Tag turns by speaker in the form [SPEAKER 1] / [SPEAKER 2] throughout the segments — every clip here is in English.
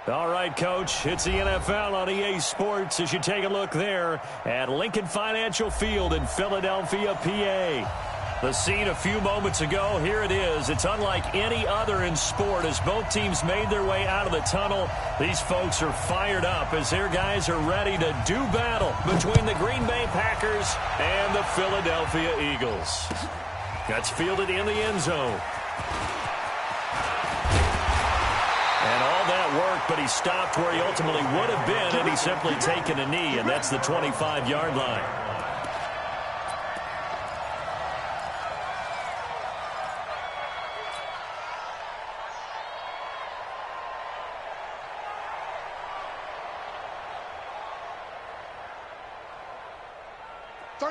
[SPEAKER 1] All right, Coach, it's the NFL on EA Sports as you take a look there at Lincoln Financial Field in Philadelphia, PA. The scene a few moments ago, here it is. It's unlike any other in sport as both teams made their way out of the tunnel. These folks are fired up as their guys are ready to do battle between the Green Bay Packers and the Philadelphia Eagles. That's fielded in the end zone. And all that work, but he stopped where he ultimately would have been, and he's simply taken a knee, and that's the 25-yard line.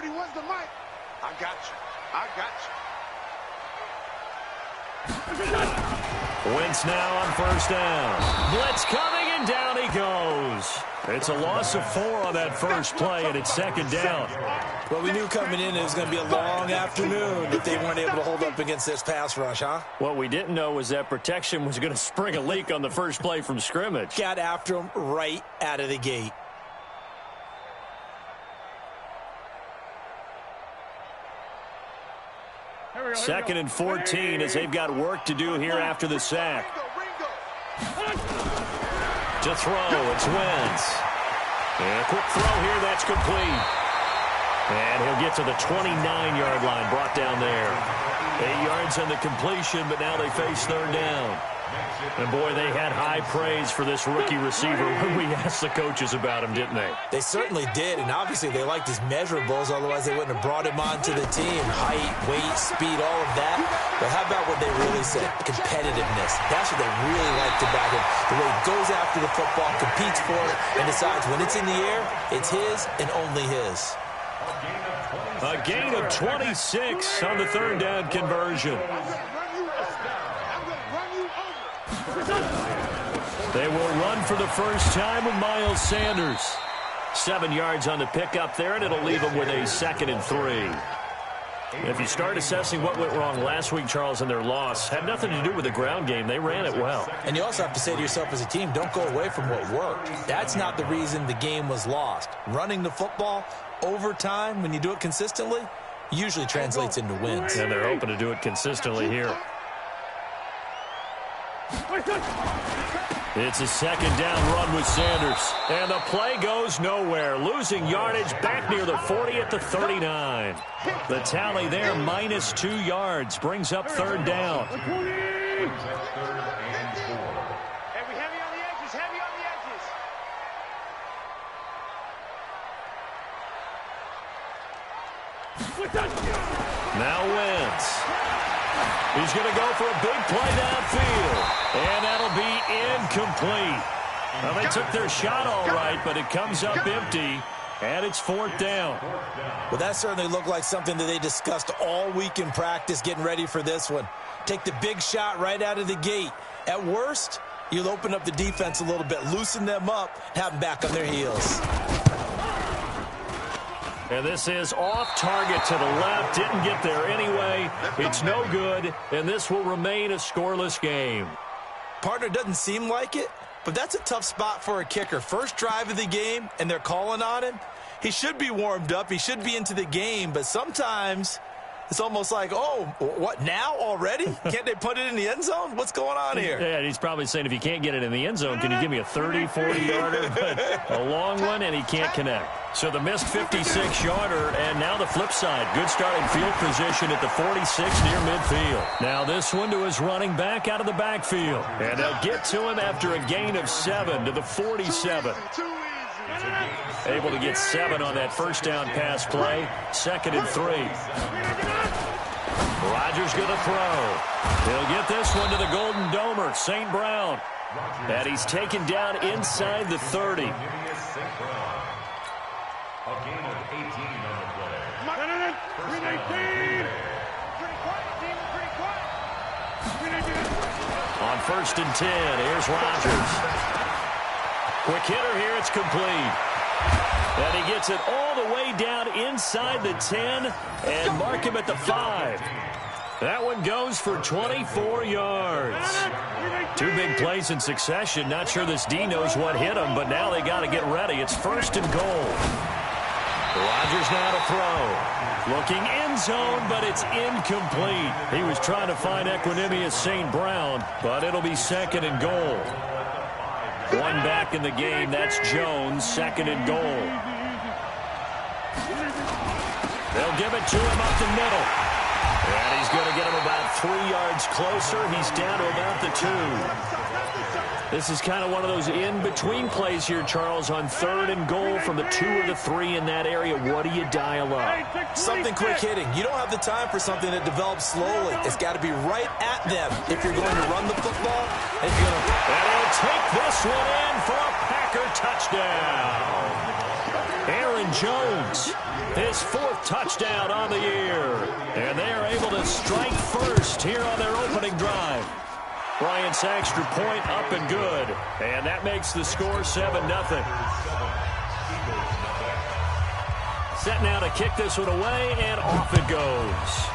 [SPEAKER 2] Where's the mic? I got you. I got you.
[SPEAKER 1] Wentz now on first down. Blitz coming, and down he goes. It's a loss of 4 on that first play, and it's second down.
[SPEAKER 3] Well, we knew coming in it was going to be a long afternoon if they weren't able to hold up against this pass rush, huh?
[SPEAKER 1] What we didn't know was that protection was going to spring a leak on the first play from scrimmage.
[SPEAKER 3] Got after him right out of the gate.
[SPEAKER 1] Second and 14 as they've got work to do here after the sack. To throw, it's Wentz. And a quick throw here, that's complete. And he'll get to the 29-yard line, brought down there. 8 yards on the completion, but now they face third down. And, boy, they had high praise for this rookie receiver when we asked the coaches about him, didn't they?
[SPEAKER 3] They certainly did, and obviously they liked his measurables, otherwise they wouldn't have brought him onto the team. Height, weight, speed, all of that. But how about what they really said? Competitiveness. That's what they really liked about him. The way he goes after the football, competes for it, and decides when it's in the air, it's his and only his.
[SPEAKER 1] A gain of 26 on the third down conversion. They will run for the first time with Miles Sanders. 7 yards on the pickup there, and it'll leave them with a 2nd and 3. If you start assessing what went wrong last week, Charles, in their loss, had nothing to do with the ground game. They ran it well.
[SPEAKER 3] And you also have to say to yourself as a team, don't go away from what worked. That's not the reason the game was lost. Running the football over time, when you do it consistently, usually translates into wins.
[SPEAKER 1] And they're hoping to do it consistently here. It's a second down run with Sanders. And the play goes nowhere. Losing yardage back near the 40 at the 39. The tally there, minus 2 yards. Brings up third down.
[SPEAKER 2] Hey, we heavy on the edges, heavy on the edges.
[SPEAKER 1] Now Wentz. He's going to go for a big play downfield. And that'll be incomplete. Well, they took their shot all right, but it comes up empty. And it's fourth down.
[SPEAKER 3] Well, that certainly looked like something that they discussed all week in practice getting ready for this one. Take the big shot right out of the gate. At worst, you'll open up the defense a little bit, loosen them up, have them back on their heels.
[SPEAKER 1] And this is off target to the left. Didn't get there anyway. It's no good, and this will remain a scoreless game.
[SPEAKER 3] Partner, doesn't seem like it, but that's a tough spot for a kicker. First drive of the game, and they're calling on him. He should be warmed up. He should be into the game, but sometimes it's almost like, oh, what, now already? Can't they put it in the end zone? What's going on here?
[SPEAKER 1] Yeah, he's probably saying, if you can't get it in the end zone, can you give me a 30, 40-yarder? But a long one, and he can't connect. So the missed 56-yarder, and now the flip side. Good starting field position at the 46 near midfield. Now this one to his running back out of the backfield. And they'll get to him after a gain of 7 to the 47. Able to get 7 on that first down pass play. 2nd and 3. Rodgers going to throw. He'll get this one to the Golden Domer, St. Brown. And he's taken down inside the 30. On 1st and 10, here's Rodgers. Quick hitter here, it's complete. And he gets it all the way down inside the 10 and mark him at the 5. That one goes for 24 yards. Two big plays in succession. Not sure this D knows what hit him, but now they got to get ready. It's 1st and goal. Rodgers now to throw. Looking end zone, but it's incomplete. He was trying to find Equanimous St. Brown, but it'll be 2nd and goal. One back in the game. That's Jones. 2nd and goal. They'll give it to him up the middle. And he's going to get him about 3 yards closer. He's down to about the 2. This is kind of one of those in-between plays here, Charles, on 3rd and goal from the 2 or the 3 in that area. What do you dial up?
[SPEAKER 3] Something quick hitting. You don't have the time for something that develops slowly. It's got to be right at them if you're going to run the football. And
[SPEAKER 1] he'll take this one in for a Packer touchdown. Aaron Jones, his 4th touchdown on the year. And they are able to strike first here on their opening drive. Bryant's extra point up and good. And that makes the score 7-0. Set now to kick this one away, and off it goes.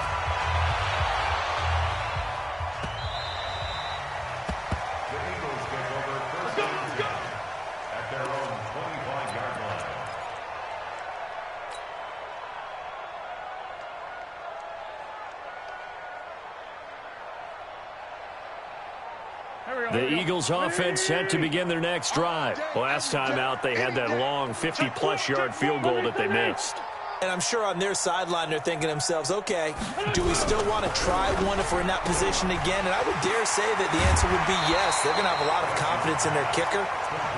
[SPEAKER 1] The Eagles offense set to begin their next drive. Last time out, they had that long 50-plus yard field goal that they missed.
[SPEAKER 3] And I'm sure on their sideline, they're thinking to themselves, okay, do we still want to try one if we're in that position again? And I would dare say that the answer would be yes. They're going to have a lot of confidence in their kicker.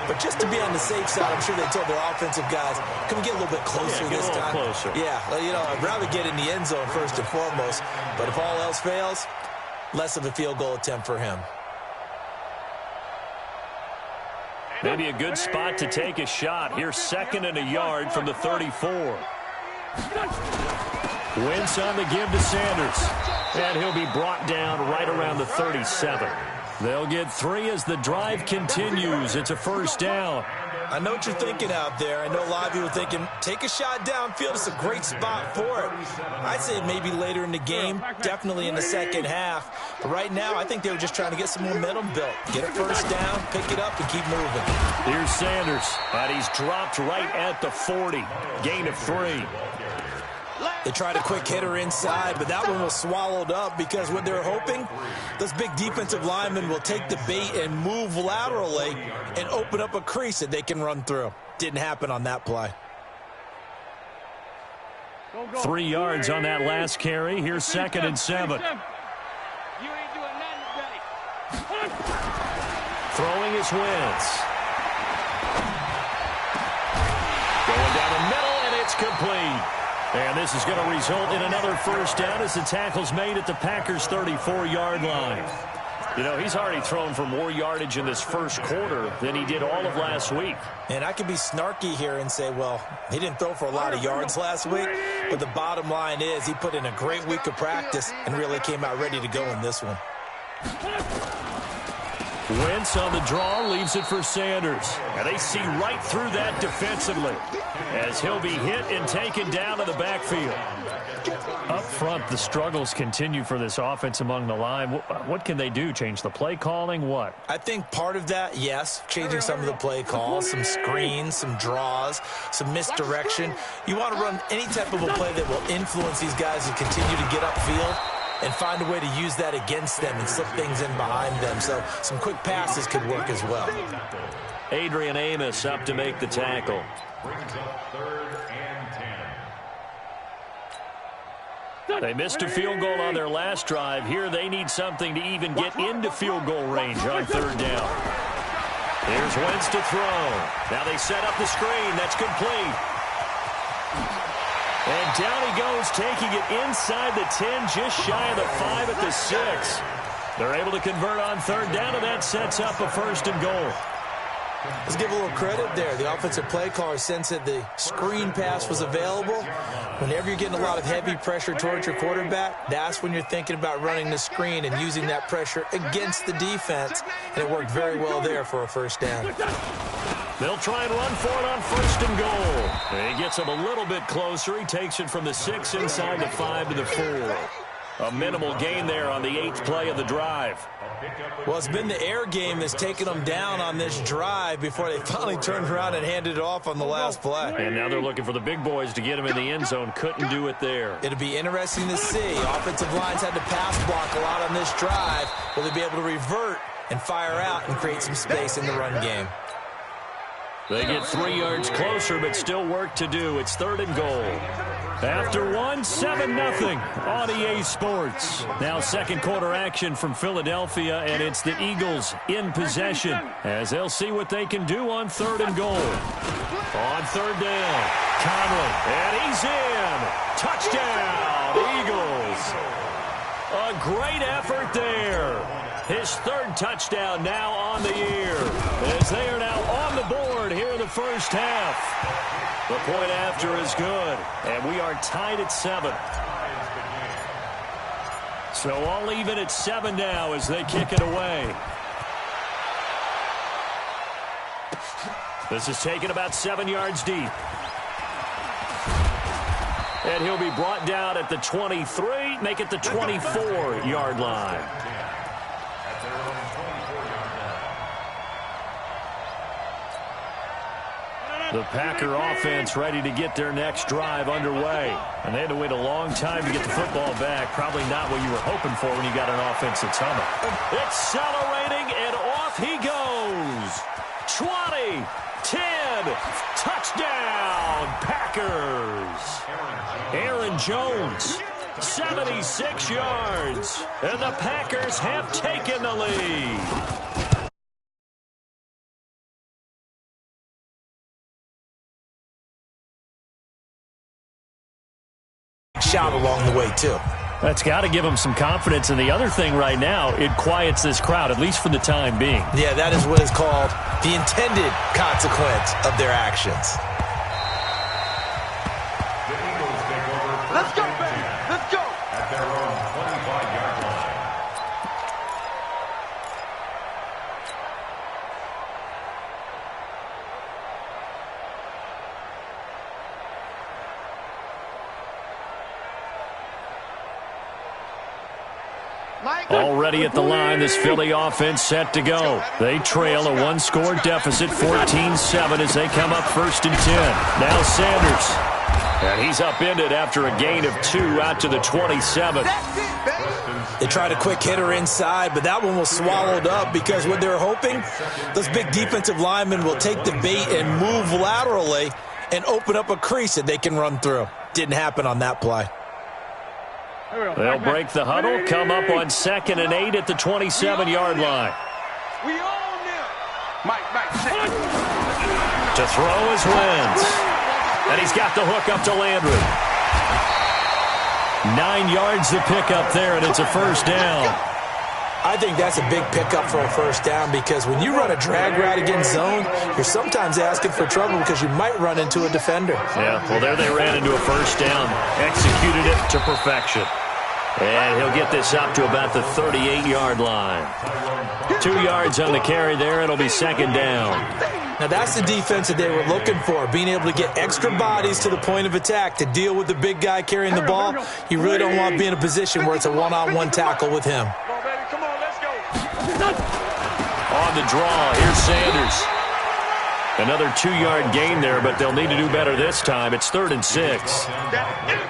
[SPEAKER 3] But just to be on the safe side, I'm sure they told their offensive guys, can we get a little bit closer this time?
[SPEAKER 1] Closer.
[SPEAKER 3] Yeah, you know, I'd rather get in the end zone first and foremost. But if all else fails, less of a field goal attempt for him.
[SPEAKER 1] Maybe a good spot to take a shot. Here's 2nd and a yard from the 34. Wentz on the give to Sanders. And he'll be brought down right around the 37. They'll get 3 as the drive continues. It's a 1st down.
[SPEAKER 3] I know what you're thinking out there. I know a lot of you are thinking, take a shot downfield. It's a great spot for it. I'd say maybe later in the game, definitely in the second half. But right now, I think they were just trying to get some momentum built. Get a 1st down, pick it up, and keep moving.
[SPEAKER 1] Here's Sanders, and he's dropped right at the 40. Gain of 3.
[SPEAKER 3] They tried a quick hitter inside, but that one was swallowed up because what they're hoping, those big defensive linemen will take the bait and move laterally and open up a crease that they can run through. Didn't happen on that play.
[SPEAKER 1] 3 yards on that last carry. Here's 2nd and 7. Throwing is Wentz. Going down the middle, and it's complete. And this is going to result in another 1st down as the tackle's made at the Packers' 34-yard line. You know, he's already thrown for more yardage in this first quarter than he did all of last week.
[SPEAKER 3] And I could be snarky here and say, well, he didn't throw for a lot of yards last week, but the bottom line is he put in a great week of practice and really came out ready to go in this one.
[SPEAKER 1] Wentz on the draw, leaves it for Sanders. And they see right through that defensively as he'll be hit and taken down to the backfield. Up front, the struggles continue for this offense among the line. What can they do? Change the play calling? What?
[SPEAKER 3] I think part of that, yes, changing some of the play calls, some screens, some draws, some misdirection. You want to run any type of a play that will influence these guys to continue to get upfield and find a way to use that against them and slip things in behind them. So some quick passes could work as well.
[SPEAKER 1] Adrian Amos up to make the tackle. They missed a field goal on their last drive. Here they need something to even get into field goal range on 3rd down. Here's Wentz to throw. Now they set up the screen. That's complete. And down he goes, taking it inside the 10, just shy of the 5 at the 6. They're able to convert on 3rd down, and that sets up a 1st and goal.
[SPEAKER 3] Let's give a little credit there. The offensive play caller sensed that the screen pass was available. Whenever you're getting a lot of heavy pressure towards your quarterback, that's when you're thinking about running the screen and using that pressure against the defense. And it worked very well there for a 1st down.
[SPEAKER 1] They'll try and run for it on 1st and goal. And he gets him a little bit closer. He takes it from the 6 inside the 5 to the 4. A minimal gain there on the 8th play of the drive.
[SPEAKER 3] Well, it's been the air game that's taken them down on this drive before they finally turned around and handed it off on the last play.
[SPEAKER 1] And now they're looking for the big boys to get him in the end zone. Couldn't do it there.
[SPEAKER 3] It'll be interesting to see. Offensive lines had to pass block a lot on this drive. Will they be able to revert and fire out and create some space in the run game?
[SPEAKER 1] They get 3 yards closer, but still work to do. It's 3rd and goal. After 7-0 on EA Sports. Now second quarter action from Philadelphia, and it's the Eagles in possession as they'll see what they can do on 3rd and goal. On 3rd down, Conley, and he's in. Touchdown, Eagles. A great effort there. His 3rd touchdown now on the year as they are now on the board here in the first half. The point after is good, and we are tied at 7. So all even at 7 now as they kick it away. This is taken about 7 yards deep. And he'll be brought down at the 23, make it the 24-yard line. The Packer offense ready to get their next drive underway. And they had to wait a long time to get the football back. Probably not what you were hoping for when you got an offense that's humming. Accelerating, and off he goes. 20, 10, touchdown, Packers. Aaron Jones, 76 yards. And the Packers have taken the lead.
[SPEAKER 3] Shout along the way, too.
[SPEAKER 1] That's got to give them some confidence. And the other thing right now, it quiets this crowd, at least for the time being.
[SPEAKER 3] Yeah, that is what is called the intended consequence of their actions.
[SPEAKER 2] Let's go, baby. Let's go.
[SPEAKER 4] At their own 25-yard line.
[SPEAKER 1] Already at the line, this Philly offense set to go. They trail a one-score deficit, 14-7, as they come up 1st and 10. Now Sanders. And he's upended after a gain of 2 out to the 27.
[SPEAKER 3] They tried a quick hitter inside, but that one was swallowed up because what they're hoping, those big defensive linemen will take the bait and move laterally and open up a crease that they can run through. Didn't happen on that play.
[SPEAKER 1] They'll break the huddle, come up on 2nd and 8 at the 27-yard line.
[SPEAKER 2] We own them. Mike,
[SPEAKER 1] To throw is Wentz. And he's got the hook up to Landry. 9 yards to pick up there, and it's a first down.
[SPEAKER 3] I think that's a big pickup for a first down because when you run a drag route against zone, you're sometimes asking for trouble because you might run into a defender.
[SPEAKER 1] Yeah, well, there they ran into a first down. Executed it to perfection. And he'll get this up to about the 38-yard line. 2 yards on the carry there. It'll be 2nd down.
[SPEAKER 3] Now, that's the defense that they were looking for, being able to get extra bodies to the point of attack to deal with the big guy carrying the ball. You really don't want to be in a position where it's a one-on-one tackle with him.
[SPEAKER 2] Come on, let's go.
[SPEAKER 1] On the draw, here's Sanders. Another 2-yard gain there, but they'll need to do better this time. It's 3rd and 6.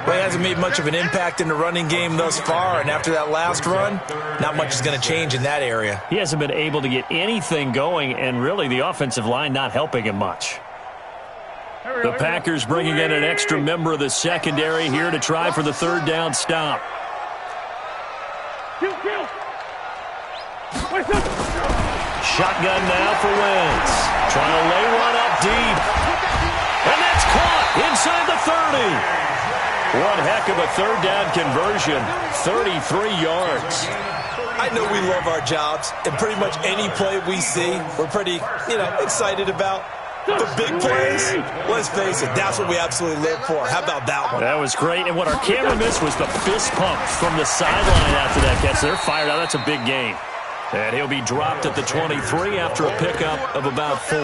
[SPEAKER 3] Well, he hasn't made much of an impact in the running game thus far, and after that last run, not much is going to change in that area.
[SPEAKER 1] He hasn't been able to get anything going, and really the offensive line not helping him much. The Packers bringing in an extra member of the secondary here to try for the 3rd down stop. Shotgun now for Wentz. Trying to lay one up deep. And that's caught inside the 30. One heck of a 3rd down conversion. 33 yards.
[SPEAKER 3] I know we love our jobs, and pretty much any play we see, we're pretty, excited about. The big plays, let's face it, that's what we absolutely live for. How about that one?
[SPEAKER 1] That was great. And what our camera missed was the fist pump from the sideline after that catch. They're fired out. That's a big game. And he'll be dropped at the 23 after a pickup of about 4.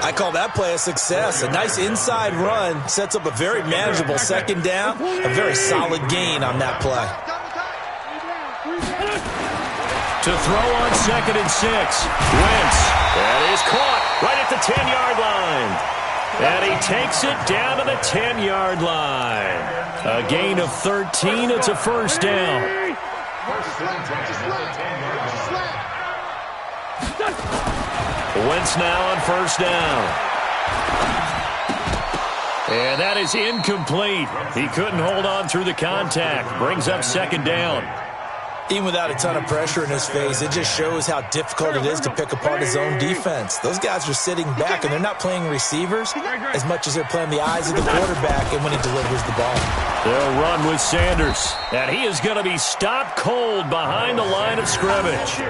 [SPEAKER 3] I call that play a success. A nice inside run sets up a very manageable second down, a very solid gain on that play.
[SPEAKER 1] To throw on 2nd and 6. Wentz. That is caught right at the 10-yard line. And he takes it down to the 10-yard line. A gain of 13. It's a first down. Wentz now on first down. And that is incomplete. He couldn't hold on through the contact. Brings up second down.
[SPEAKER 3] Even without a ton of pressure in his face, it just shows how difficult it is to pick apart his own defense. Those guys are sitting back, and they're not playing receivers as much as they're playing the eyes of the quarterback and when he delivers the ball.
[SPEAKER 1] They'll run with Sanders. And he is going to be stopped cold behind the line of scrimmage.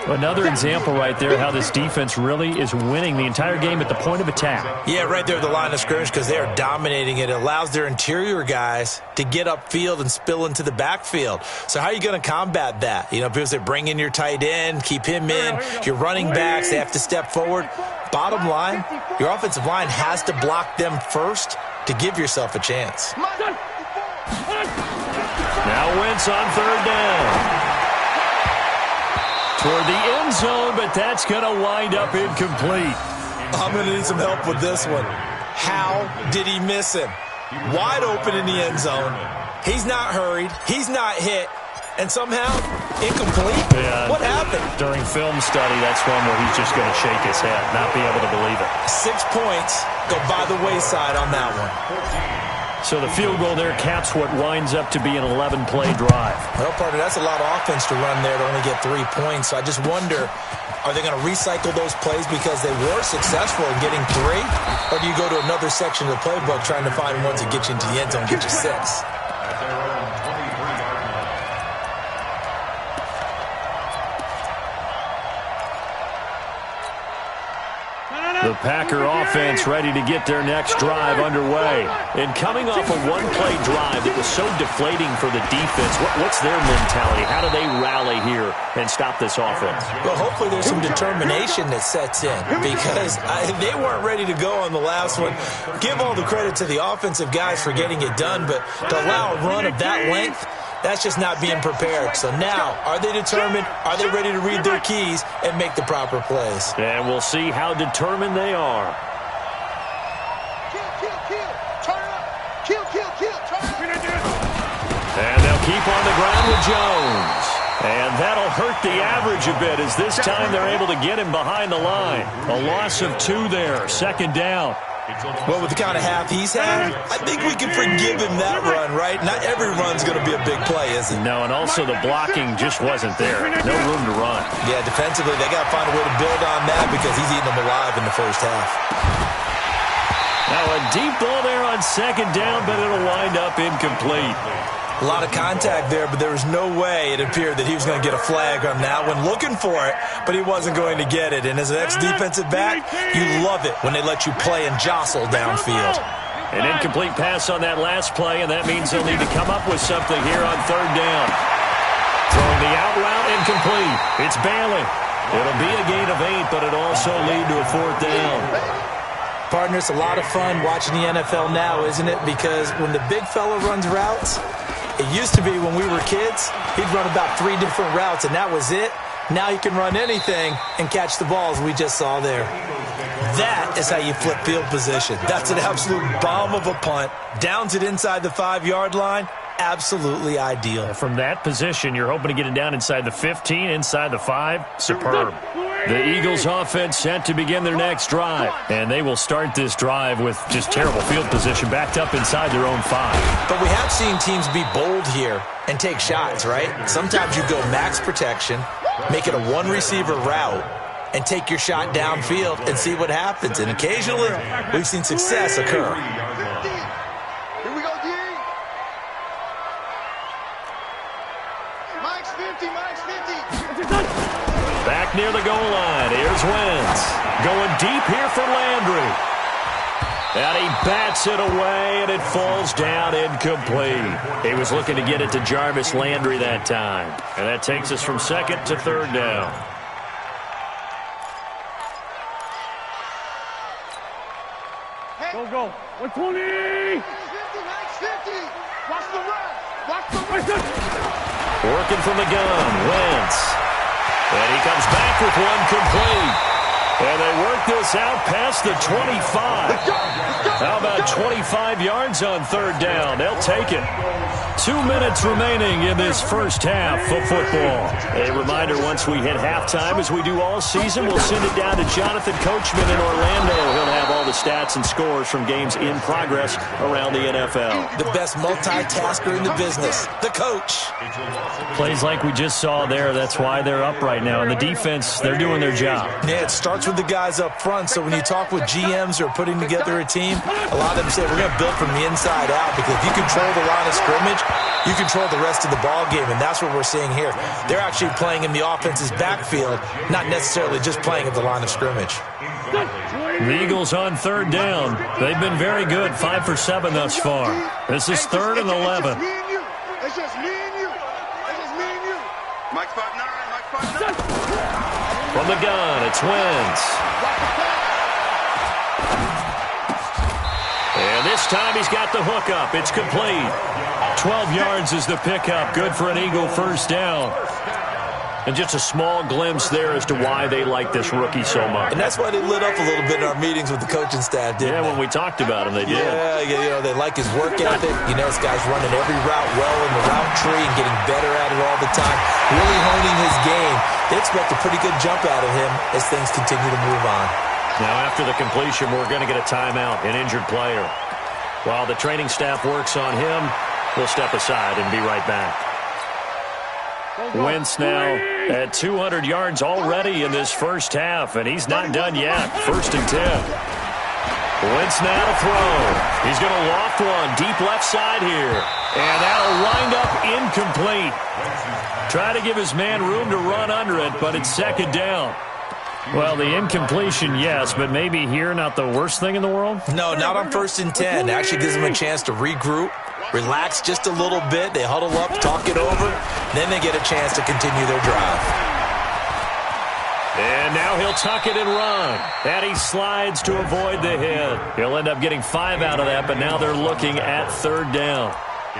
[SPEAKER 1] Another example right there how this defense really is winning the entire game at the point of attack.
[SPEAKER 3] Yeah, right there at the line of scrimmage because they are dominating it. It allows their interior guys to get upfield and spill into the backfield. So how are you going to combat that? You know, because they bring in your tight end, keep him in. Your running backs, they have to step forward. Bottom line, your offensive line has to block them first to give yourself a chance.
[SPEAKER 1] Now Wentz on third down. Toward the end zone, but that's going to wind up incomplete.
[SPEAKER 3] I'm going to need some help with this one. How did he miss him? Wide open in the end zone. He's not hurried. He's not hit. And somehow, incomplete?
[SPEAKER 1] Yeah,
[SPEAKER 3] what happened?
[SPEAKER 1] During film study, that's one where he's just going to shake his head, not be able to believe it.
[SPEAKER 3] 6 points go by the wayside on that one.
[SPEAKER 1] So the field goal there caps what winds up to be an 11-play drive.
[SPEAKER 3] Well, partner, that's a lot of offense to run there to only get 3 points. So I just wonder, are they going to recycle those plays because they were successful in getting 3? Or do you go to another section of the playbook trying to find ones that get you into the end zone and get you 6?
[SPEAKER 1] The Packer offense ready to get their next drive underway. And coming off a one-play drive that was so deflating for the defense, what's their mentality? How do they rally here and stop this offense?
[SPEAKER 3] Well, hopefully there's some determination that sets in because they weren't ready to go on the last one. Give all the credit to the offensive guys for getting it done, but to allow a run of that length, that's just not being prepared. So now, are they determined? Are they ready to read their keys and make the proper plays?
[SPEAKER 1] And we'll see how determined they are. And they'll keep on the ground with Jones. And that'll hurt the average a bit as this time they're able to get him behind the line. A loss of 2 there, second down.
[SPEAKER 3] Well, with the kind of half he's had, I think we can forgive him that run, right? Not every run's going to be a big play, is it?
[SPEAKER 1] No, and also the blocking just wasn't there. No room to run.
[SPEAKER 3] Yeah, defensively, they got to find a way to build on that because he's eating them alive in the first half.
[SPEAKER 1] Now a deep ball there on second down, but it'll wind up incomplete.
[SPEAKER 3] A lot of contact there, but there was no way it appeared that he was going to get a flag on that one. Looking for it, but he wasn't going to get it. And as an ex-defensive back, you love it when they let you play and jostle downfield.
[SPEAKER 1] An incomplete pass on that last play, and that means they'll need to come up with something here on third down. Throwing the out route, incomplete. It's Bailey. It'll be a gain of 8, but it'll also lead to a fourth down.
[SPEAKER 3] Partner, it's a lot of fun watching the NFL now, isn't it? Because when the big fella runs routes, it used to be when we were kids, he'd run about 3 different routes, and that was it. Now he can run anything and catch the balls we just saw there. That is how you flip field position. That's an absolute bomb of a punt. Downs it inside the 5-yard line. Absolutely ideal.
[SPEAKER 1] From that position, you're hoping to get it down inside the 15, inside the 5. Superb. The Eagles offense set to begin their next drive. And they will start this drive with just terrible field position backed up inside their own 5.
[SPEAKER 3] But we have seen teams be bold here and take shots, right? Sometimes you go max protection, make it a one-receiver route, and take your shot downfield and see what happens. And occasionally, we've seen success occur.
[SPEAKER 2] Here we go, D. Mike's 50, Mike's 50.
[SPEAKER 1] Back near the goal line. Here's Wentz. Going deep here for Landry. And he bats it away, and it falls down incomplete. He was looking to get it to Jarvis Landry that time. And that takes us from second to third down.
[SPEAKER 2] Go. 120. 50, Max, 50. Watch the run. Watch the run.
[SPEAKER 1] Working from the gun, Wentz. And he comes back with one complete. And they work this out past the 25. How about 25 yards on third down? They'll take it. 2 minutes remaining in this first half of football. A reminder, once we hit halftime, as we do all season, we'll send it down to Jonathan Coachman in Orlando. He'll have all the stats and scores from games in progress around the NFL.
[SPEAKER 3] The best multitasker in the business, the coach.
[SPEAKER 1] Plays like we just saw there, that's why they're up right now. And the defense, they're doing their job.
[SPEAKER 3] Yeah, it starts with the guys up front. So when you talk with GMs who are putting together a team, a lot of them say we're going to build from the inside out, because if you control the line of scrimmage, you control the rest of the ball game, and that's what we're seeing here. They're actually playing in the offense's backfield, not necessarily just playing at the line of scrimmage.
[SPEAKER 1] The Eagles on third down. They've been very good, 5 for 7 thus far. This is 3rd and 11.
[SPEAKER 2] It's just me and you. It's just me and you. Mike 5'9", Mike 5'9".
[SPEAKER 1] From the gun, it's Wentz. And this time he's got the hook up. It's complete. 12 yards is the pickup. Good for an Eagle first down. And just a small glimpse there as to why they like this rookie so much.
[SPEAKER 3] And that's why they lit up a little bit in our meetings with the coaching staff, didn't they?
[SPEAKER 1] When we talked about him, they did.
[SPEAKER 3] Yeah, you know, they like his work ethic. You know, this guy's running every route well in the route tree and getting better at it all the time, really honing his game. They expect a pretty good jump out of him as things continue to move on.
[SPEAKER 1] Now, after the completion, we're going to get a timeout, an injured player. While the training staff works on him, we'll step aside and be right back. Wentz now at 200 yards already in this first half, and he's not done yet. 1st and 10. Wentz now to throw. He's going to loft one deep left side here, and that'll wind up incomplete. Try to give his man room to run under it, but it's 2nd down. Well, the incompletion, yes, but maybe here not the worst thing in the world?
[SPEAKER 3] No, not on 1st and 10. It actually gives them a chance to regroup, relax just a little bit. They huddle up, talk it over, then they get a chance to continue their drive.
[SPEAKER 1] And now he'll tuck it and run. And he slides to avoid the hit. He'll end up getting 5 out of that, but now they're looking at 3rd down.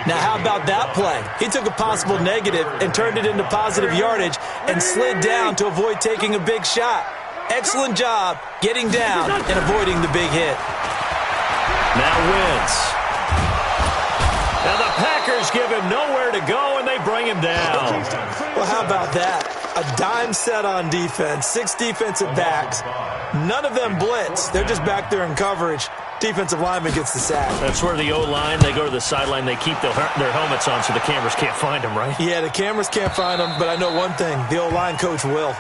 [SPEAKER 3] Now, how about that play? He took a possible negative and turned it into positive yardage and slid down to avoid taking a big shot. Excellent job getting down and avoiding the big hit.
[SPEAKER 1] Now Wentz. Now the Packers give him nowhere to go, and they bring him down.
[SPEAKER 3] Well, how about that? A dime set on defense, 6 defensive backs. None of them blitz. They're just back there in coverage. Defensive lineman gets the sack.
[SPEAKER 1] That's where the O-line, they go to the sideline, they keep their helmets on so the cameras can't find them, right?
[SPEAKER 3] Yeah, the cameras can't find them, but I know one thing, the O-line coach will.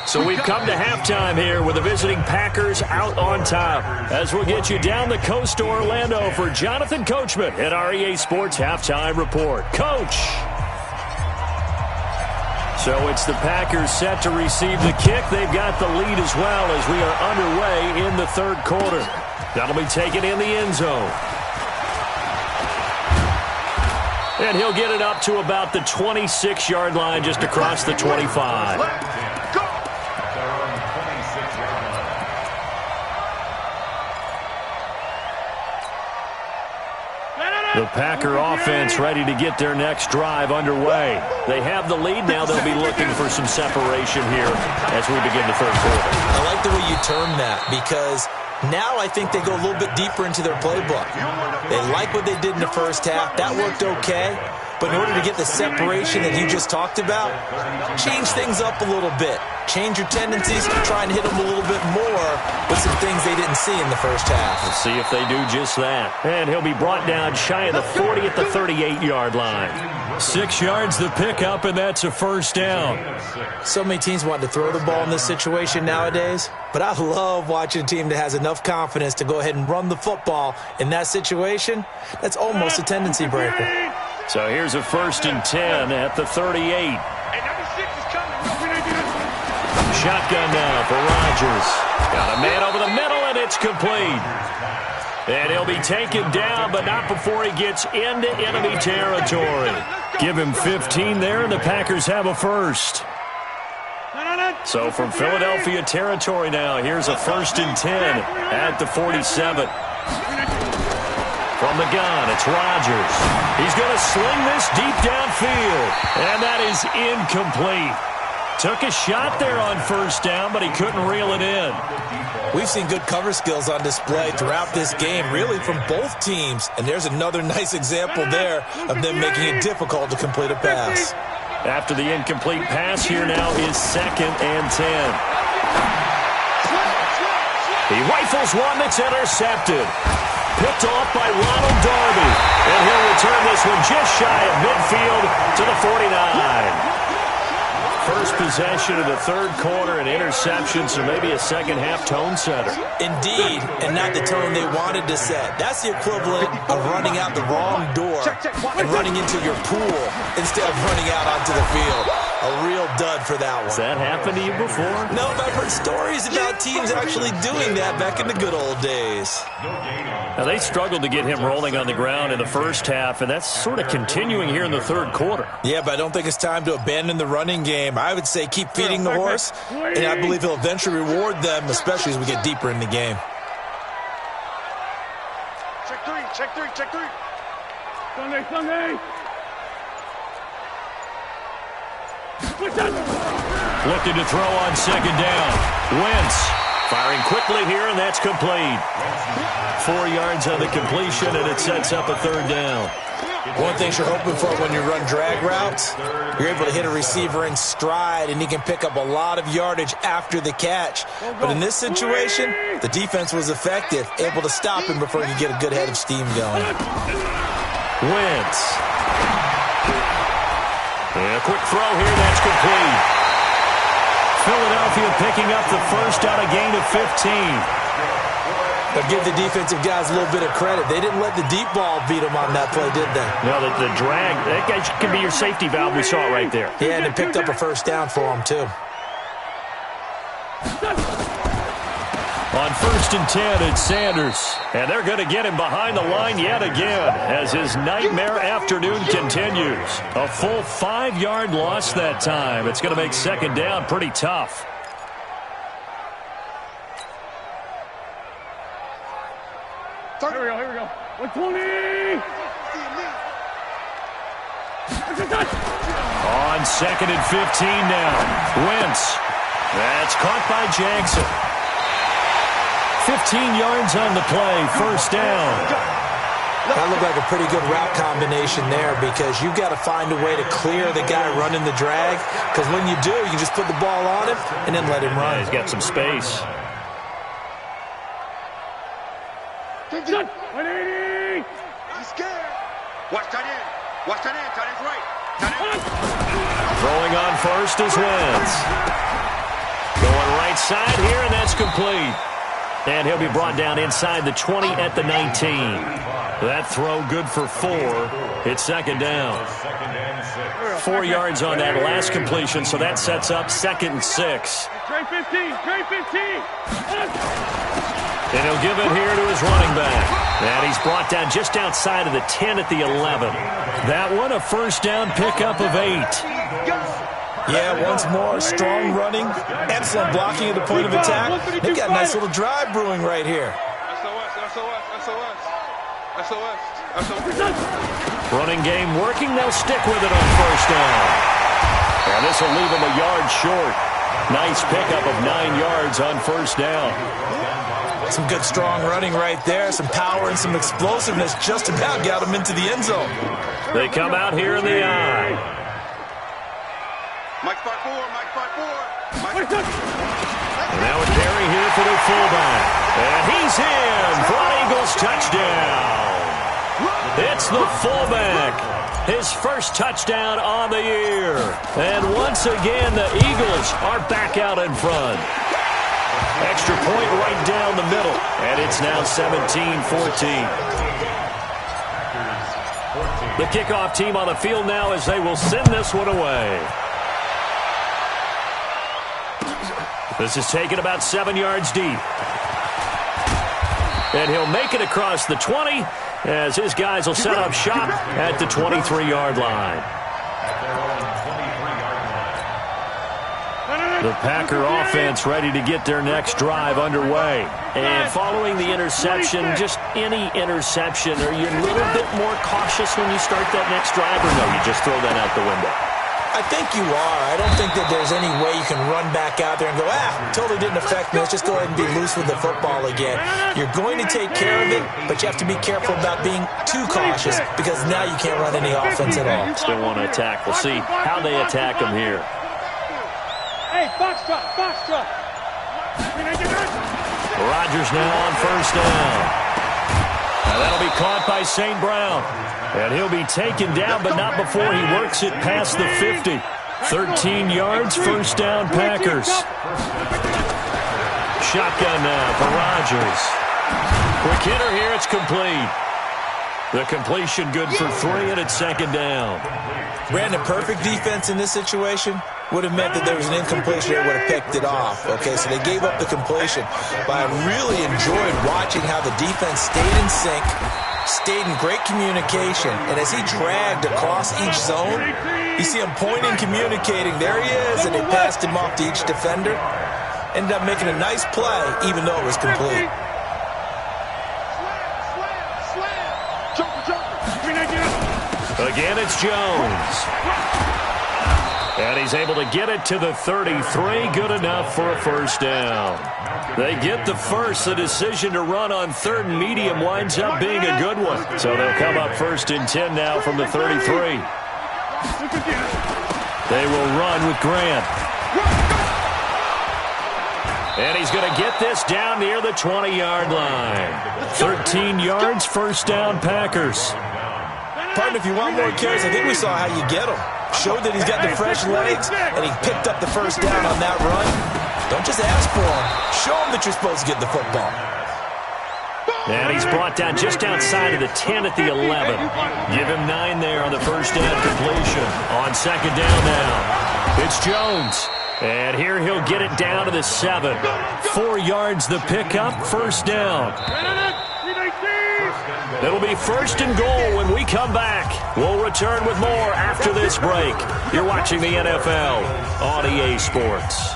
[SPEAKER 1] So we've come to halftime here with the visiting Packers out on top. As we'll get you down the coast to Orlando for Jonathan Coachman at our EA Sports Halftime Report. Coach! So it's the Packers set to receive the kick. They've got the lead as well as we are underway in the 3rd quarter. That'll be taken in the end zone. And he'll get it up to about the 26-yard line just across the 25. The Packer offense ready to get their next drive underway. They have the lead now. They'll be looking for some separation here as we begin the 3rd quarter.
[SPEAKER 3] I like the way you term that, because now I think they go a little bit deeper into their playbook. They like what they did in the first half. That worked okay. But in order to get the separation that you just talked about, change things up a little bit. Change your tendencies, try and hit them a little bit more with some things they didn't see in the first half.
[SPEAKER 1] We'll see if they do just that. And he'll be brought down shy of the 40 at the 38-yard line. 6 yards the pickup, and that's a 1st down.
[SPEAKER 3] So many teams want to throw the ball in this situation nowadays, but I love watching a team that has enough confidence to go ahead and run the football in that situation. That's almost a tendency breaker.
[SPEAKER 1] So here's a 1st and 10 at the 38. Shotgun now for Rodgers. Got a man over the middle, and it's complete. And he'll be taken down, but not before he gets into enemy territory. Give him 15 there, and the Packers have a 1st. So from Philadelphia territory now, here's a 1st and 10 at the 47. From the gun, it's Rodgers. He's going to sling this deep downfield, and that is incomplete. Took a shot there on first down, but he couldn't reel it in.
[SPEAKER 3] We've seen good cover skills on display throughout this game, really from both teams. And there's another nice example there of them making it difficult to complete a pass.
[SPEAKER 1] After the incomplete pass, here now is 2nd and 10. He rifles one that's intercepted. Picked off by Ronald Darby. And he'll return this one just shy of midfield to the 49. First possession of the third quarter, an interception, so maybe a second-half tone setter.
[SPEAKER 3] Indeed, and not the tone they wanted to set. That's the equivalent of running out the wrong door and running into your pool instead of running out onto the field. A real dud for that one.
[SPEAKER 1] Has that happened to you before?
[SPEAKER 3] No, but I've heard stories about teams actually doing that back in the good old days.
[SPEAKER 1] Now, they struggled to get him rolling on the ground in the first half, and that's sort of continuing here in the third quarter.
[SPEAKER 3] Yeah, but I don't think it's time to abandon the running game. I would say keep feeding the horse, and I believe he'll eventually reward them, especially as we get deeper in the game.
[SPEAKER 2] Check three, check three, check three.
[SPEAKER 5] Sunday.
[SPEAKER 1] Looking to throw on second down. Wentz firing quickly here, and that's complete. 4 yards on the completion, and it sets up a third down.
[SPEAKER 3] One thing you're hoping for when you run drag routes, you're able to hit a receiver in stride, and he can pick up a lot of yardage after the catch. But in this situation, the defense was effective, able to stop him before he could get a good head of steam going.
[SPEAKER 1] Wentz. And a quick throw here, that's complete. Philadelphia picking up the first on a gain of 15.
[SPEAKER 3] But give the defensive guys a little bit of credit. They didn't let the deep ball beat them on that play, did they?
[SPEAKER 1] No, the drag, that guy can be your safety valve. We saw it right there.
[SPEAKER 3] Yeah, and it picked up a first down for him, too.
[SPEAKER 1] On 1st and 10, it's Sanders. And they're going to get him behind the line yet again as his nightmare afternoon continues. A full 5-yard loss that time. It's going to make second down pretty tough.
[SPEAKER 5] Here we go. 120.
[SPEAKER 1] On 2nd and 15 now. Wentz. That's caught by Jackson. 15 yards on the play, first down.
[SPEAKER 3] That looked like a pretty good route combination there because you've got to find a way to clear the guy running the drag, because when you do, you can just put the ball on him and then let him run.
[SPEAKER 1] Yeah, he's got some space.
[SPEAKER 5] 180.
[SPEAKER 2] He's scared. Watch tight end. Watch tight end. Tight end's right. Tight end.
[SPEAKER 1] Throwing on first is Wentz. Going right side here, and that's complete. And he'll be brought down inside the 20 at the 19. That throw good for 4. It's second down. 4 yards on that last completion, so that sets up 2nd and 6.
[SPEAKER 5] Trey 15.
[SPEAKER 1] And he'll give it here to his running back. And he's brought down just outside of the 10 at the 11. That one a first down pickup of 8.
[SPEAKER 3] Yeah, once more, strong running, excellent blocking at the point of attack. They've got a nice little drive brewing right here.
[SPEAKER 1] Running game working. They'll stick with it on first down. And this will leave them a yard short. Nice pickup of 9 yards on first down.
[SPEAKER 3] Some good strong running right there. Some power and some explosiveness just about got them into the end zone.
[SPEAKER 1] They come out here in the eye.
[SPEAKER 2] Mike 5-4.
[SPEAKER 1] And now a carry here for the fullback. And he's in for an Eagles touchdown. It's the fullback. His first touchdown on the year. And once again, the Eagles are back out in front. Extra point right down the middle. And it's now 17-14. The kickoff team on the field now as they will send this one away. This is taken about 7 yards deep. And he'll make it across the 20 as his guys will set up shop at the 23-yard line. The Packer offense ready to get their next drive underway. And following the interception, just any interception, are you a little bit more cautious when you start that next drive, or no, you just throw that out the window?
[SPEAKER 3] I think you are. I don't think that there's any way you can run back out there and go, totally didn't affect me. Let's just go ahead and be loose with the football again. You're going to take care of it, but you have to be careful about being too cautious because now you can't run any offense at all.
[SPEAKER 1] Still want to attack. We'll see how they attack them here.
[SPEAKER 5] Hey, box truck.
[SPEAKER 1] Rodgers now on first down. Now that'll be caught by St. Brown. And he'll be taken down, but not before he works it past the 50. 13 yards, first down, Packers. Shotgun now for Rodgers. Quick hitter here, it's complete. The completion good for 3, and it's second down.
[SPEAKER 3] Brandon, perfect defense in this situation would have meant that there was an incompletion. They would have picked it off. Okay, so they gave up the completion. But I really enjoyed watching how the defense stayed in sync, stayed in great communication, and as he dragged across each zone, you see him pointing, communicating. There he is, and they passed him off to each defender. Ended up making a nice play, even though it was complete.
[SPEAKER 1] Again, it's Jones. And he's able to get it to the 33. Good enough for a first down. They get the first. The decision to run on third and medium winds up being a good one. So they'll come up first and 10 now from the 33. They will run with Grant. And he's going to get this down near the 20-yard line. 13 yards, first down, Packers.
[SPEAKER 3] Pardon, if you want more carries, I think we saw how you get him. Showed that he's got the fresh legs, and he picked up the first down on that run. Don't just ask for him. Show him that you're supposed to get the football.
[SPEAKER 1] And he's brought down just outside of the 10 at the 11. Give him 9 there on the first down completion. On second down now, it's Jones. And here he'll get it down to the 7. 4 yards the pickup, first down. It'll be first and goal when we come back. We'll return with more after this break. You're watching the NFL on EA Sports.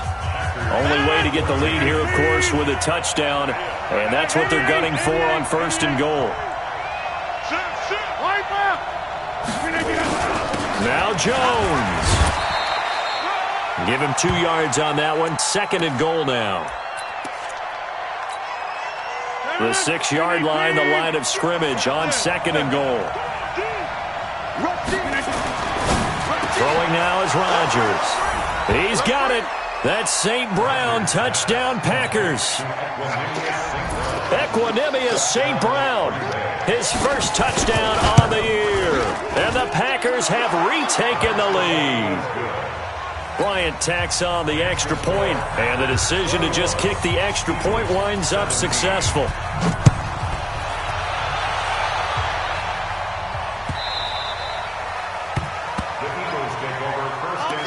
[SPEAKER 1] Only way to get the lead here, of course, with a touchdown. And that's what they're gunning for on first and goal. Now Jones. Give him 2 yards on that one. Second and goal now. The 6-yard line, the line of scrimmage on second and goal. Throwing now is Rodgers. He's got it. That's St. Brown, touchdown Packers. Equanimous St. Brown, his first touchdown on the year. And the Packers have retaken the lead. Bryant tacks on the extra point, and the decision to just kick the extra point winds up successful.
[SPEAKER 4] The Eagles take over first and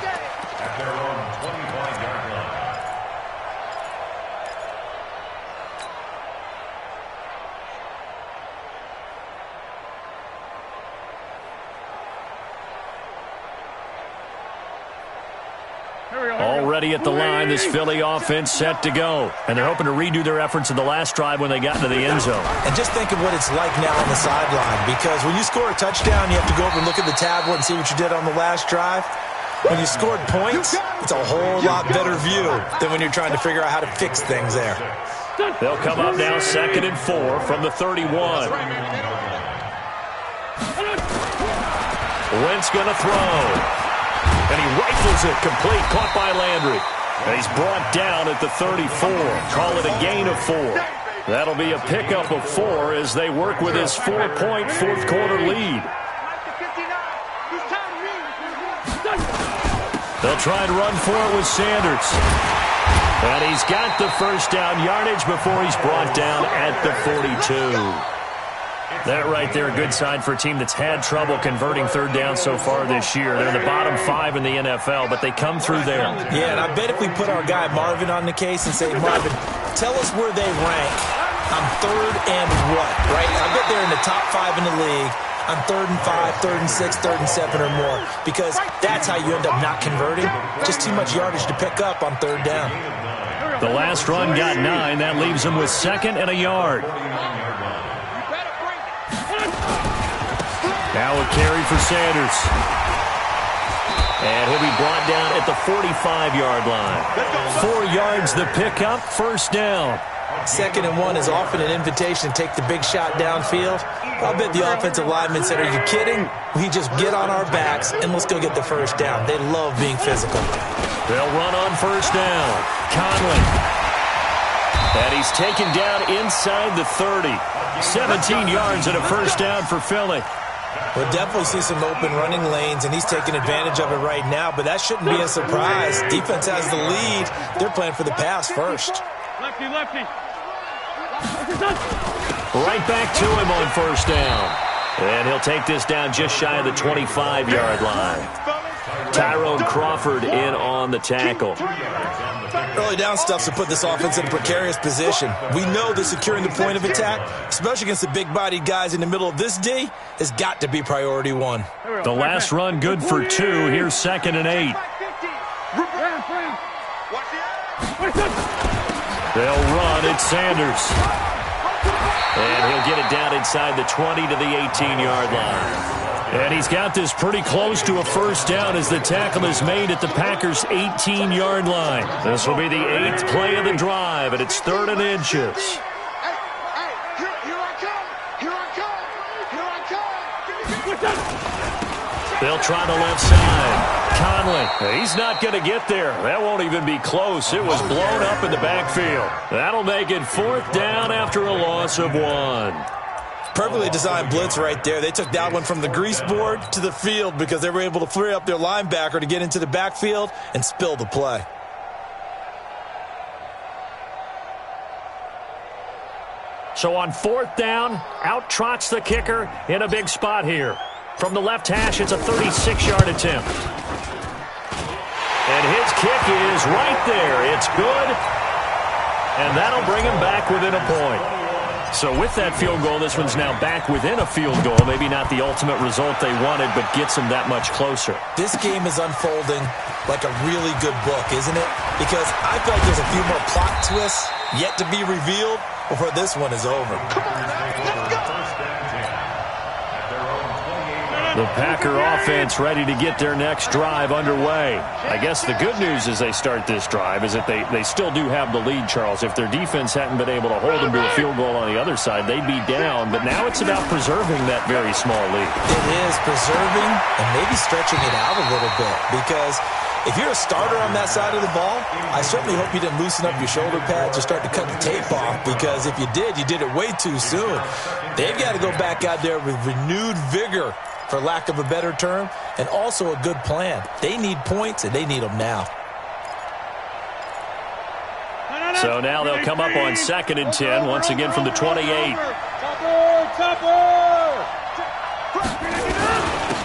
[SPEAKER 4] 10 at their own 25-yard line.
[SPEAKER 1] Already at the line, this Philly offense set to go. And they're hoping to redo their efforts in the last drive when they got into the end zone.
[SPEAKER 3] And just think of what it's like now on the sideline, because when you score a touchdown, you have to go over and look at the tablet and see what you did on the last drive. When you scored points, it's a whole lot better view than when you're trying to figure out how to fix things there.
[SPEAKER 1] They'll come up now second and 4 from the 31. Wentz going to throw. And he rifles it complete, caught by Landry. And he's brought down at the 34. Call it a gain of 4. That'll be a pickup of 4 as they work with his 4-point fourth-quarter lead. They'll try and run for it with Sanders. And he's got the first down yardage before he's brought down at the 42. That right there, a good sign for a team that's had trouble converting third down so far this year. They're in the bottom 5 in the NFL, but they come through there.
[SPEAKER 3] Yeah, and I bet if we put our guy Marvin on the case and say, Marvin, tell us where they rank on third and what, right? I bet they're in the top 5 in the league on 3rd and 5, 3rd and 6, 3rd and 7 or more, because that's how you end up not converting. Just too much yardage to pick up on 3rd down.
[SPEAKER 1] The last run got 9. That leaves him with 2nd and a yard. Now a carry for Sanders. And he'll be brought down at the 45-yard line. 4 yards the pickup, 1st down.
[SPEAKER 3] 2nd and 1 is often an invitation to take the big shot downfield. I'll bet the offensive lineman said, are you kidding? We just get on our backs and let's go get the 1st down. They love being physical.
[SPEAKER 1] They'll run on 1st down. Conley. And he's taken down inside the 30. 17 yards and a 1st down for Philly.
[SPEAKER 3] We'll definitely see some open running lanes, and he's taking advantage of it right now, but that shouldn't be a surprise. Defense has the lead. They're playing for the pass first.
[SPEAKER 5] Lefty, lefty.
[SPEAKER 1] Right back to him on 1st down. And he'll take this down just shy of the 25-yard line. Tyrone Crawford in on the tackle.
[SPEAKER 3] Early down stuff to put this offense in a precarious position. We know that securing the point of attack, especially against the big-bodied guys in the middle of this D, has got to be priority 1.
[SPEAKER 1] The last run good for 2. Here's 2nd and 8. They'll run. It's Sanders. And he'll get it down inside the 20 to the 18-yard line. And he's got this pretty close to a 1st down as the tackle is made at the Packers' 18-yard line. This will be the 8th play of the drive, and it's 3rd and inches. They'll try the left side. Conley, he's not going to get there. That won't even be close. It was blown up in the backfield. That'll make it 4th down after a loss of 1.
[SPEAKER 3] Perfectly designed blitz right there. They took that one from the grease board to the field because they were able to free up their linebacker to get into the backfield and spill the play.
[SPEAKER 1] So on 4th down, out trots the kicker in a big spot here. From the left hash, it's a 36-yard attempt. And his kick is right there. It's good. And that'll bring him back within a point. So with that field goal, this one's now back within a field goal. Maybe not the ultimate result they wanted, but gets them that much closer.
[SPEAKER 3] This game is unfolding like a really good book, isn't it? Because I feel like there's a few more plot twists yet to be revealed before this one is over.
[SPEAKER 1] The Packer offense ready to get their next drive underway. I guess the good news as they start this drive is that they still do have the lead, Charles. If their defense hadn't been able to hold them to a field goal on the other side, they'd be down. But now it's about preserving that very small lead.
[SPEAKER 3] It is preserving and maybe stretching it out a little bit, because if you're a starter on that side of the ball, I certainly hope you didn't loosen up your shoulder pads or start to cut the tape off, because if you did it way too soon. They've got to go back out there with renewed vigor, for lack of a better term, and also a good plan. They need points, and they need them now.
[SPEAKER 1] So now they'll come up on 2nd and 10, once again from the 28.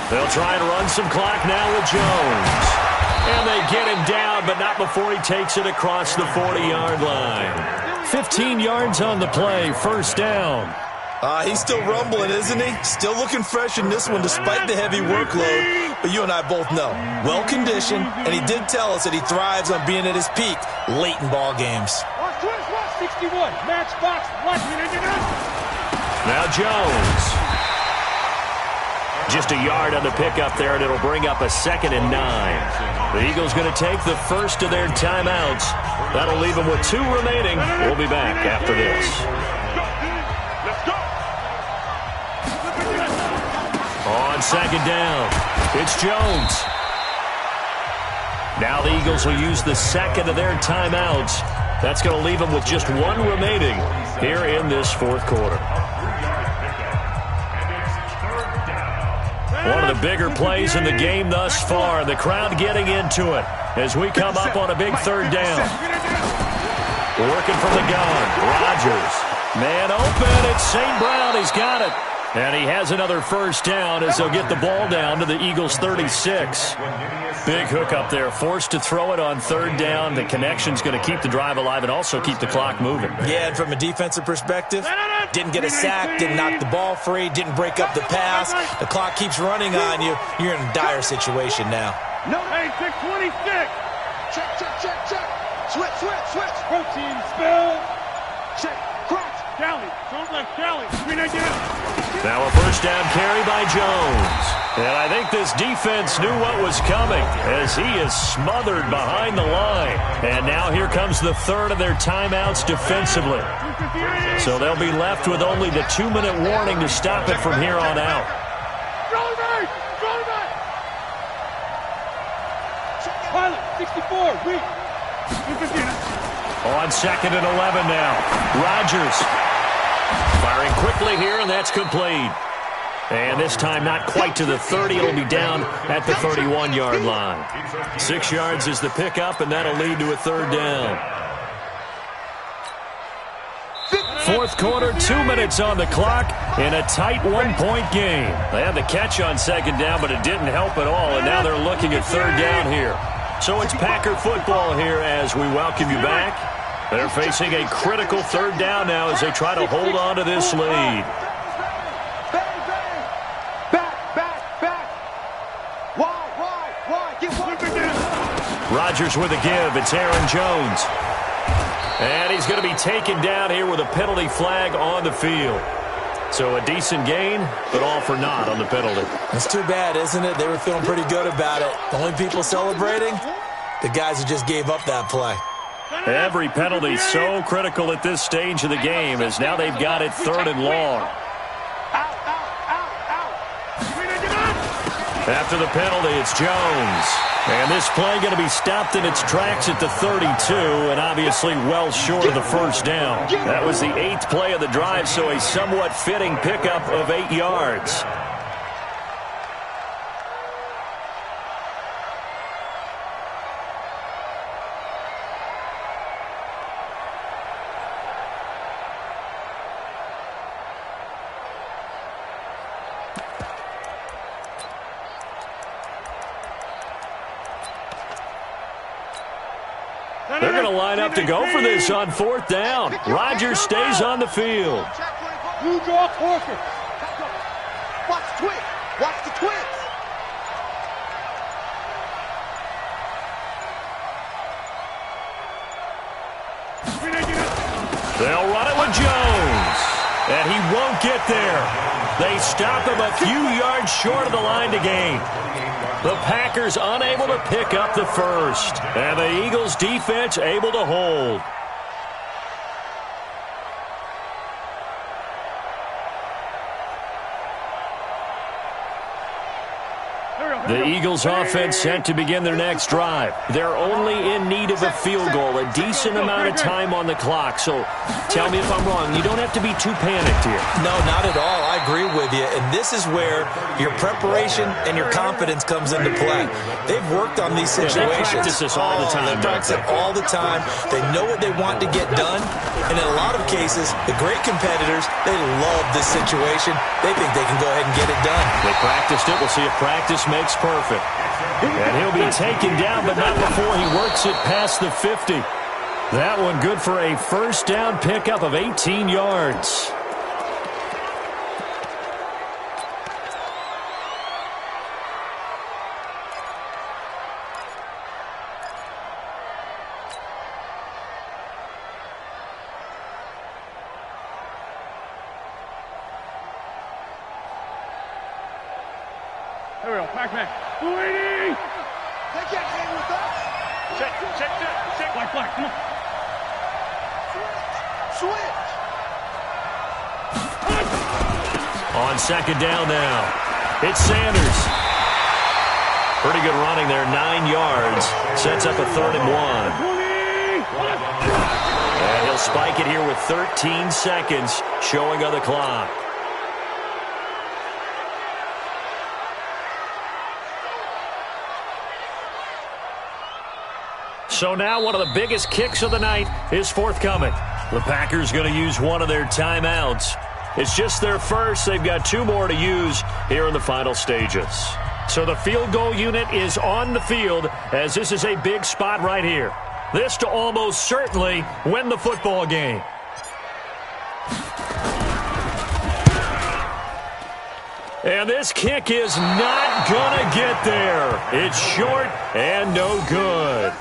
[SPEAKER 1] They'll try and run some clock now with Jones. And they get him down, but not before he takes it across the 40-yard line. 15 yards on the play, 1st down.
[SPEAKER 3] He's still rumbling, isn't he? Still looking fresh in this one despite the heavy workload. But you and I both know, well-conditioned, and he did tell us that he thrives on being at his peak late in ball games.
[SPEAKER 5] 61, match box,
[SPEAKER 1] Now Jones. Just a yard on the pickup there, and it'll bring up a 2nd and 9. The Eagles going to take the first of their timeouts. That'll leave them with 2 remaining. We'll be back after this. On 2nd down, it's Jones. Now the Eagles will use the 2nd of their timeouts. That's going to leave them with just 1 remaining here in this 4th quarter. One of the bigger plays in the game thus far. The crowd getting into it as we come up on a big 3rd down. Working from the gun, Rodgers. Man open, it's St. Brown. He's got it. And he has another first down as they'll get the ball down to the Eagles' 36. Big hook up there. Forced to throw it on third down. The connection's going to keep the drive alive and also keep the clock moving.
[SPEAKER 3] Yeah, and from a defensive perspective, didn't get a sack, didn't knock the ball free, didn't break up the pass. The clock keeps running on you. You're in a dire situation now.
[SPEAKER 5] No, hey, 626.
[SPEAKER 2] Check. Switch.
[SPEAKER 5] Protein spill.
[SPEAKER 2] Check. Crouch.
[SPEAKER 5] Cali. Don't let Cali. Screen again.
[SPEAKER 1] Now a first down carry by Jones. And I think this defense knew what was coming as he is smothered behind the line. And now here comes the third of their timeouts defensively. So they'll be left with only the 2-minute warning to stop it from here on out.
[SPEAKER 5] Pilot, 64, weak.
[SPEAKER 1] On 2nd and 11 now. Rodgers firing quickly here, and that's complete. And this time not quite to the 30. It'll be down at the 31-yard line. 6 yards is the pickup, and that'll lead to a third down. Fourth quarter, 2 minutes on the clock in a tight 1-point game. They had the catch on second down, but it didn't help at all, and now they're looking at third down here. So it's Packer football here as we welcome you back. They're facing a critical third down now as they try to hold on to this lead.
[SPEAKER 2] Back. Wide. Get one.
[SPEAKER 1] Rodgers with a give. It's Aaron Jones. And he's going to be taken down here with a penalty flag on the field. So a decent gain, but all for naught on the penalty.
[SPEAKER 3] That's too bad, isn't it? They were feeling pretty good about it. The only people celebrating, the guys who just gave up that play.
[SPEAKER 1] Every penalty so critical at this stage of the game as now they've got it third and long. After the penalty, it's Jones. And this play going to be stopped in its tracks at the 32, and obviously well short of the first down. That was the 8th play of the drive, so a somewhat fitting pickup of 8 yards. They're going to line up to go for this on fourth down. Rodgers stays on the field.
[SPEAKER 5] You draw Corker.
[SPEAKER 2] Watch the twins.
[SPEAKER 1] They'll run it with Jones. And he won't get there. They stop him a few yards short of the line to gain. The Packers unable to pick up the first. And the Eagles defense able to hold. The Eagles offense set to begin their next drive. They're only in need of a field goal, a decent amount of time on the clock. So tell me if I'm wrong. You don't have to be too panicked here.
[SPEAKER 3] No, not at all. I agree with you. And this is where your preparation and your confidence comes into play. They've worked on these situations.
[SPEAKER 1] They practice this all the time.
[SPEAKER 3] They practice it all the time. They know what they want to get done. And in a lot of cases, the great competitors, they love this situation. They think they can go ahead and get it done.
[SPEAKER 1] They practiced it. We'll see if practice makes perfect. And he'll be taken down, but not before he works it past the 50. That one good for a first down pickup of 18 yards.
[SPEAKER 5] There we go, Pac-Man. 280!
[SPEAKER 2] They can't hang with us.
[SPEAKER 5] Check. Black, come on.
[SPEAKER 2] Switch.
[SPEAKER 1] On second down now, it's Sanders. Pretty good running there, 9 yards. Sets up a 3rd and 1. And he'll spike it here with 13 seconds showing on the clock. So now one of the biggest kicks of the night is forthcoming. The Packers going to use one of their timeouts. It's just their first. They've got 2 more to use here in the final stages. So the field goal unit is on the field as this is a big spot right here. This to almost certainly win the football game. And this kick is not going to get there. It's short and no good.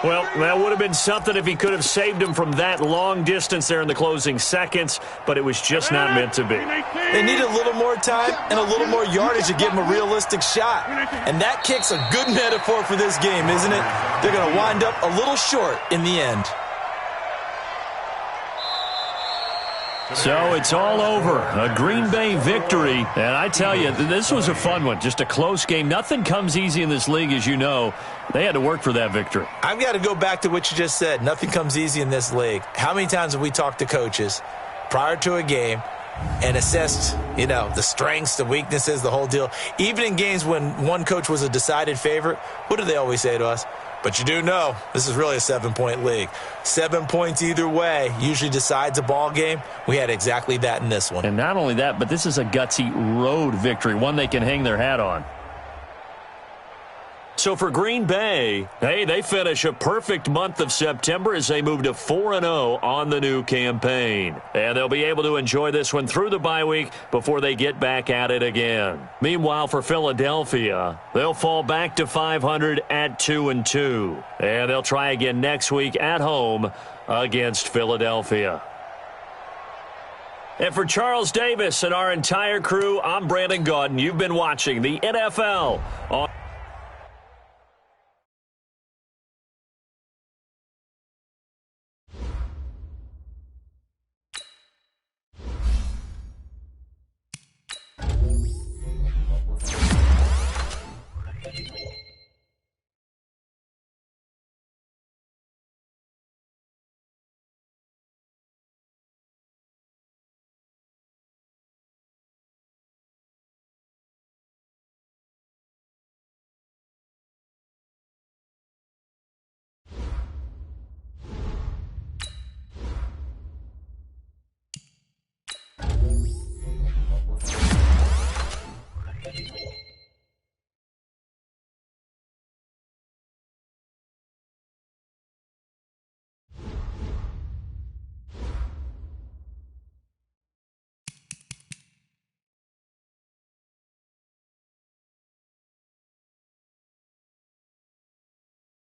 [SPEAKER 1] Well, that would have been something if he could have saved him from that long distance there in the closing seconds, but it was just not meant to be.
[SPEAKER 3] They need a little more time and a little more yardage to give him a realistic shot. And that kick's a good metaphor for this game, isn't it? They're going to wind up a little short in the end.
[SPEAKER 1] So it's all over. A Green Bay victory. And I tell you, this was a fun one. Just a close game. Nothing comes easy in this league, as you know. They had to work for that victory.
[SPEAKER 3] I've got to go back to what you just said. Nothing comes easy in this league. How many times have we talked to coaches prior to a game and assessed, the strengths, the weaknesses, the whole deal? Even in games when one coach was a decided favorite, what do they always say to us? But you do know this is really a 7-point league. 7 points either way usually decides a ball game. We had exactly that in this one.
[SPEAKER 1] And not only that, but this is a gutsy road victory, one they can hang their hat on. So for Green Bay, hey, they finish a perfect month of September as they move to 4-0 on the new campaign. And they'll be able to enjoy this one through the bye week before they get back at it again. Meanwhile, for Philadelphia, they'll fall back to 500 at 2-2. And they'll try again next week at home against Philadelphia. And for Charles Davis and our entire crew, I'm Brandon Gaudin. You've been watching the NFL on